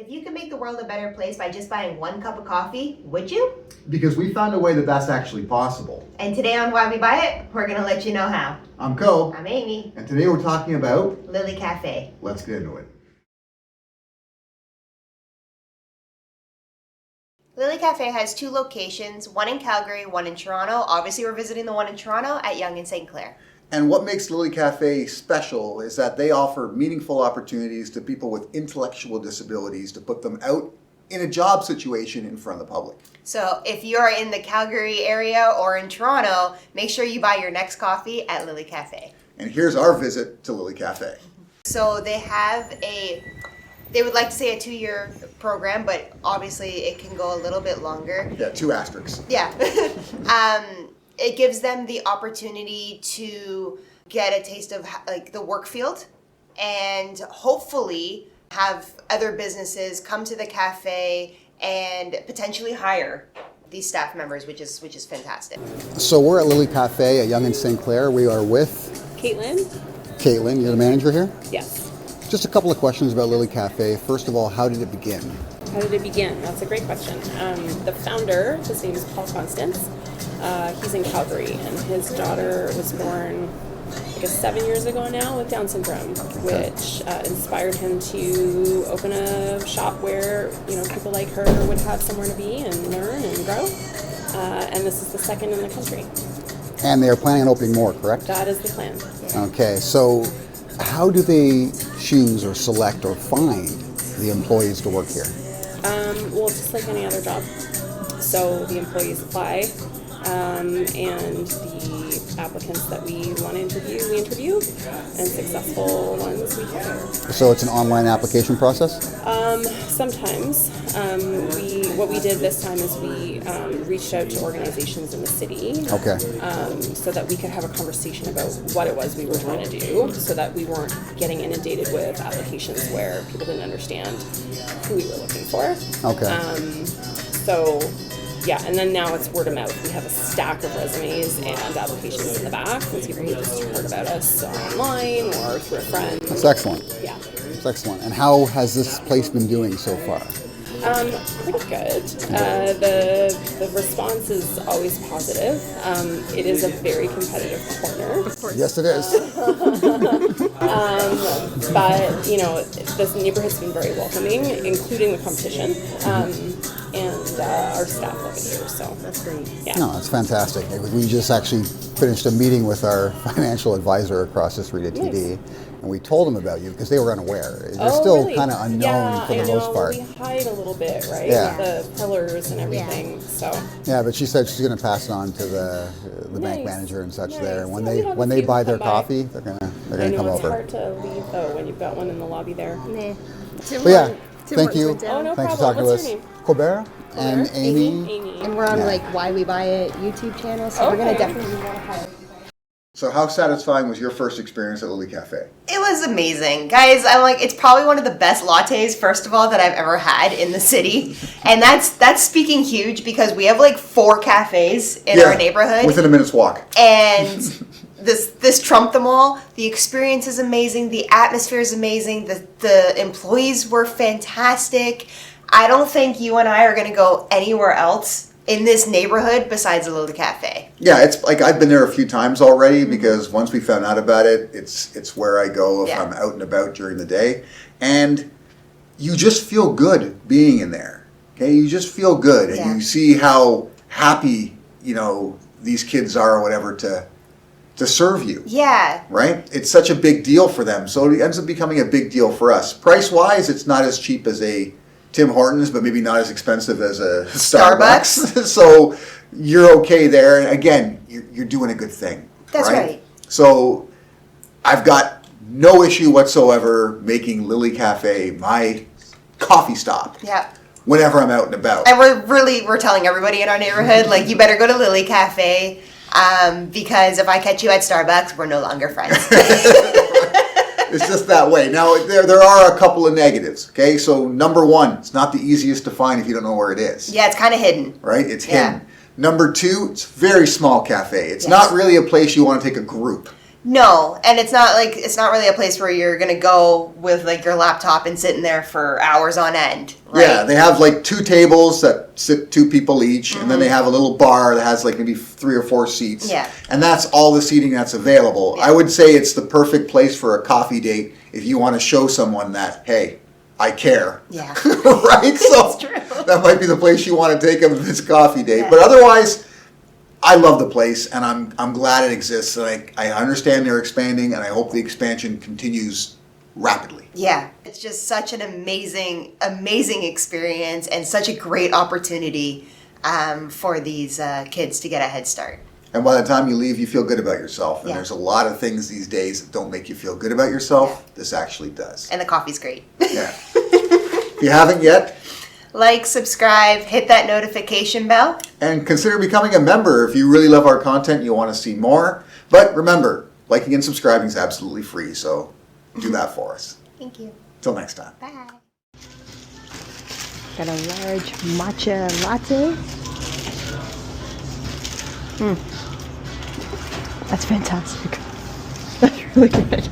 If you could make the world a better place by just buying one cup of coffee, would you? Because we found a way that that's actually possible. And today on Why We Buy It, we're going to let you know how. I'm Co. I'm Amy. And today we're talking about Lil E Cafe. Let's get into it. Lil E Cafe has 2 locations, one in Calgary, one in Toronto. Obviously, we're visiting the one in Toronto at Yonge and St. Clair. And what makes Lil E Cafe special is that they offer meaningful opportunities to people with intellectual disabilities to put them out in a job situation in front of the public. So if you're in the Calgary area or in Toronto, make sure you buy your next coffee at Lil E Cafe. And here's our visit to Lil E Cafe. So they have they would like to say a 2-year program, but obviously it can go a little bit longer. Yeah, 2 asterisks. Yeah. It gives them the opportunity to get a taste of like the work field and hopefully have other businesses come to the cafe and potentially hire these staff members, which is fantastic. So we're at Lil E Cafe at Yonge and St. Clair. We are with Caitlin. Caitlin, you're the manager here? Yes. Just a couple of questions about Lil E Cafe. First of all, how did it begin? How did it begin? That's a great question. The founder, his name is Paul Constance. He's in Calgary, and his daughter was born, I guess, 7 years ago now with Down syndrome, which inspired him to open a shop where people like her would have somewhere to be and learn and grow. And this is the second in the country. And they are planning on opening more, correct? That is the plan. Okay, so how do they choose or select or find the employees to work here? Well, just like any other job. So the employees apply, and the applicants that we want to interview, we interview, and successful ones we hire. So it's an online application process? Sometimes. What we did this time is we reached out to organizations in the city. Okay. So that we could have a conversation about what it was we were trying to do, so that we weren't getting inundated with applications where people didn't understand who we were looking for. Okay. Yeah, and then now it's word of mouth. We have a stack of resumes and applications in the back from people who just heard about us online or through a friend. That's excellent. Yeah. That's excellent. And how has this place been doing so far? Pretty good. The response is always positive. It is a very competitive corner. Of course. Yes, it is. But this neighborhood's been very welcoming, including the competition. And our staff love it here, so that's great. Yeah. No, that's fantastic. We just actually finished a meeting with our financial advisor across the street at TD, and we told them about you because they were unaware. They're still really? kind of unknown for the most part. We hide a little bit, right? Yeah. With the pillars and everything. So. Yeah, but she said she's going to pass it on to the bank manager and such there. And when they buy their coffee, they're going to come over. It's hard to leave though when you've got one in the lobby there. Nah. But yeah, thank you. Oh, no Thanks problem. for talking What's to your us. name? Colbert and Amy. And we're on Why We Buy It YouTube channel, so we're gonna definitely want to hire. So how satisfying was your first experience at Lil E Cafe? It was amazing. Guys, it's probably one of the best lattes, first of all, that I've ever had in the city. And that's speaking huge because we have 4 cafes in our neighborhood. Within a minute's walk. And this trumped them all. The experience is amazing. The atmosphere is amazing. The employees were fantastic. I don't think you and I are going to go anywhere else in this neighborhood besides the Lil E Cafe. Yeah, it's I've been there a few times already because once we found out about it, it's where I go if I'm out and about during the day. And you just feel good being in there. Okay? You just feel good and you see how happy, these kids are or whatever to serve you. Yeah. Right? It's such a big deal for them. So it ends up becoming a big deal for us. Price-wise, it's not as cheap as a Tim Hortons, but maybe not as expensive as a Starbucks. So you're okay there. And again, you're doing a good thing. That's right. So I've got no issue whatsoever making Lil E Cafe my coffee stop. Yeah. Whenever I'm out and about. And we're telling everybody in our neighborhood, you better go to Lil E Cafe because if I catch you at Starbucks, we're no longer friends. It's just that way. Now, there are a couple of negatives, okay? So, number 1, it's not the easiest to find if you don't know where it is. Yeah, it's kind of hidden. Right? It's hidden. Number 2, it's a very small cafe. It's not really a place you want to take a group. No, and it's not really a place where you're gonna go with like your laptop and sit in there for hours on end. Right? Yeah, they have like 2 tables that sit 2 people each, and then they have a little bar that has like maybe 3 or 4 seats. Yeah. And that's all the seating that's available. Yeah. I would say it's the perfect place for a coffee date if you want to show someone that, hey, I care. Yeah. Right? So It's true. that might be the place you want to take them this coffee date. Yeah. But otherwise, I love the place, and I'm glad it exists. And I understand they're expanding, and I hope the expansion continues rapidly. Yeah, it's just such an amazing experience and such a great opportunity for these kids to get a head start. And by the time you leave, you feel good about yourself. And Yeah. there's a lot of things these days that don't make you feel good about yourself. Yeah. This actually does. And the coffee's great. Yeah. If you haven't yet, Like, subscribe, hit that notification bell. and consider becoming a member if you really love our content and you want to see more. But remember, liking and subscribing is absolutely free, so do that for us. Thank you. Till next time. Bye. Got a large matcha latte. That's fantastic. That's really good.